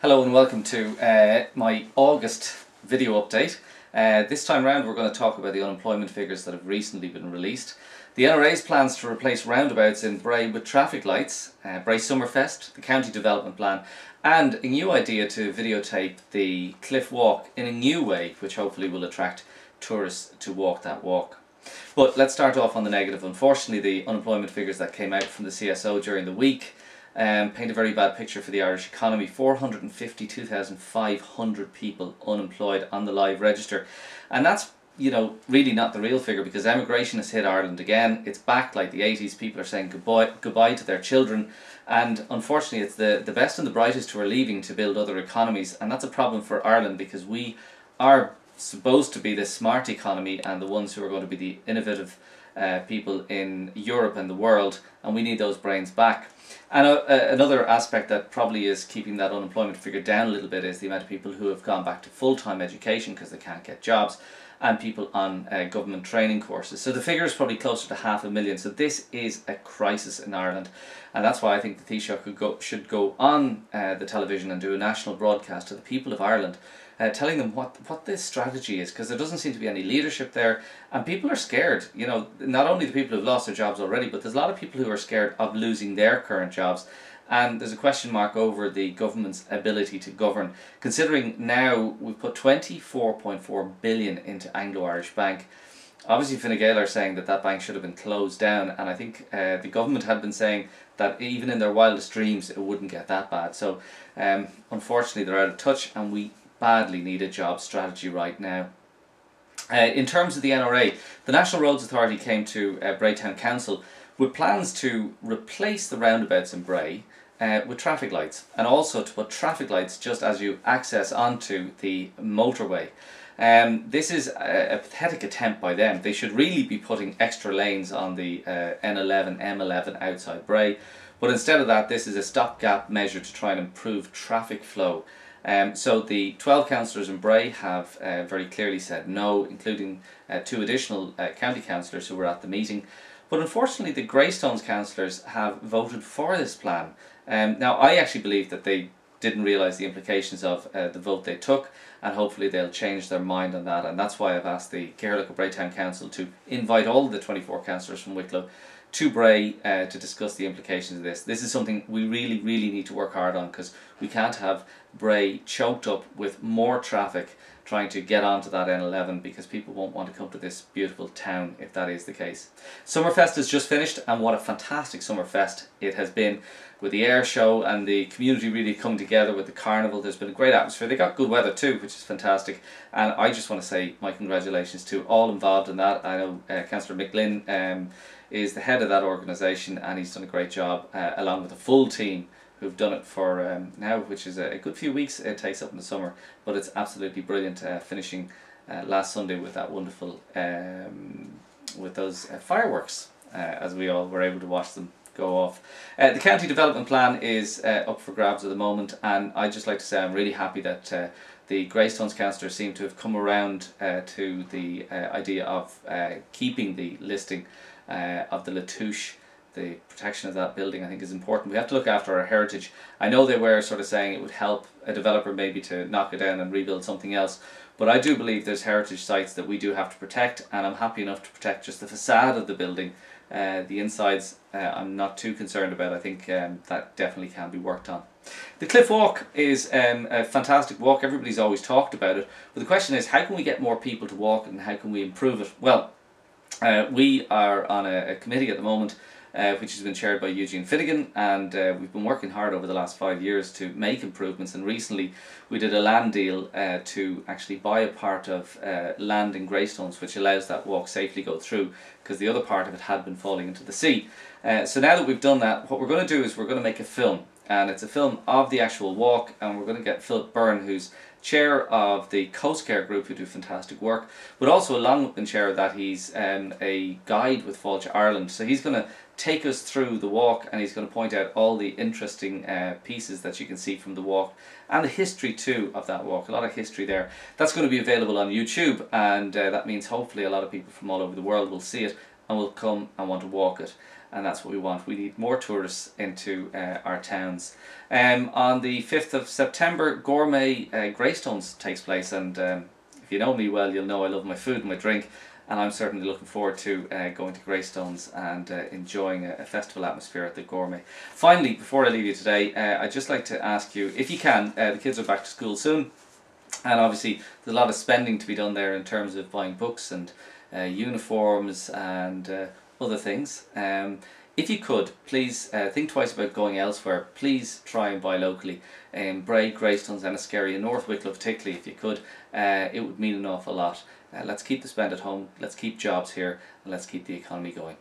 Hello and welcome to my August video update. This time round we're going to talk about the unemployment figures that have recently been released. The NRA's plans to replace roundabouts in Bray with traffic lights, Bray Summerfest, the county development plan, and a new idea to videotape the Cliff Walk in a new way, which hopefully will attract tourists to walk that walk. But let's start off on the negative. Unfortunately, the unemployment figures that came out from the CSO during the week paint a very bad picture for the Irish economy. 452,500 people unemployed on the live register, and that's really not the real figure, because emigration has hit Ireland again. It's back like the 80s. People are saying goodbye to their children, and unfortunately it's the best and the brightest who are leaving to build other economies, and that's a problem for Ireland because we are supposed to be the smart economy and the ones who are going to be the innovative people in Europe and the world, and we need those brains back. And another aspect that probably is keeping that unemployment figure down a little bit is the amount of people who have gone back to full-time education because they can't get jobs, and people on government training courses. So the figure is probably closer to 500,000. So this is a crisis in Ireland, and that's why I think the Taoiseach should go on the television and do a national broadcast to the people of Ireland, telling them what this strategy is, because there doesn't seem to be any leadership there, and people are scared. Not only the people who've lost their jobs already, but there's a lot of people who are scared of losing their current jobs, and there's a question mark over the government's ability to govern, considering now we've put 24.4 billion into Anglo-Irish Bank. Obviously Fine Gael are saying that bank should have been closed down, and I think the government had been saying that even in their wildest dreams it wouldn't get that bad. So unfortunately they're out of touch, and we badly need a job strategy right now. In terms of the NRA, the National Roads Authority came to Bray Town Council with plans to replace the roundabouts in Bray with traffic lights, and also to put traffic lights just as you access onto the motorway. This is a pathetic attempt by them. They should really be putting extra lanes on the N11, M11 outside Bray, but instead of that, this is a stopgap measure to try and improve traffic flow. So the 12 councillors in Bray have very clearly said no, including 2 additional county councillors who were at the meeting. But unfortunately the Greystones councillors have voted for this plan. Now I actually believe that they didn't realise the implications of the vote they took, and hopefully they'll change their mind on that, and that's why I've asked the Cllr Bray Town Council to invite all of the 24 councillors from Wicklow to Bray to discuss the implications of this. This is something we really need to work hard on, because we can't have Bray choked up with more traffic trying to get onto that N11, because people won't want to come to this beautiful town if that is the case. Summerfest has just finished, and what a fantastic Summerfest it has been, with the air show and the community really coming together with the carnival. There's been a great atmosphere. They got good weather too, which is fantastic, and I just want to say my congratulations to all involved in that. I know Councillor McGlynn is the head of that organisation, and he's done a great job, along with the full team who've done it for now, which is a good few weeks it takes up in the summer, but it's absolutely brilliant, finishing last Sunday with that wonderful, with those fireworks, as we all were able to watch them go off. The county development plan is up for grabs at the moment, and I'd just like to say I'm really happy that the Greystones councillors seem to have come around to the idea of keeping the listing of the Latouche. The protection of that building, I think, is important. We have to look after our heritage. I know they were sort of saying it would help a developer maybe to knock it down and rebuild something else, but I do believe there's heritage sites that we do have to protect, and I'm happy enough to protect just the facade of the building. The insides I'm not too concerned about. I think that definitely can be worked on. The Cliff Walk is a fantastic walk. Everybody's always talked about it, but the question is, how can we get more people to walk, and how can we improve it? Well, we are on a committee at the moment which has been chaired by Eugene Finnegan, and we've been working hard over the last 5 years to make improvements, and recently we did a land deal to actually buy a part of land in Greystones, which allows that walk safely go through, because the other part of it had been falling into the sea. So now that we've done that, what we're going to do is we're going to make a film, and it's a film of the actual walk, and we're going to get Philip Byrne, who's chair of the Coast Care group, who do fantastic work, but also along with being chair of that, he's a guide with Fáilte Ireland, so he's going to take us through the walk, and he's going to point out all the interesting pieces that you can see from the walk, and the history too of that walk. A lot of history there. That's going to be available on YouTube, and that means hopefully a lot of people from all over the world will see it and will come and want to walk it. and that's what we want. We need more tourists into our towns. On the 5th of September, Gourmet Greystones takes place, and if you know me well, you'll know I love my food and my drink, and I'm certainly looking forward to going to Greystones and enjoying a festival atmosphere at the Gourmet. Finally, before I leave you today, I'd just like to ask you, if you can, the kids are back to school soon, and obviously there's a lot of spending to be done there in terms of buying books and uniforms and other things. If you could, please think twice about going elsewhere. Please try and buy locally. Bray, Greystones, Enniskerry and North Wicklow particularly, if you could. It would mean an awful lot. Let's keep the spend at home, let's keep jobs here, and let's keep the economy going.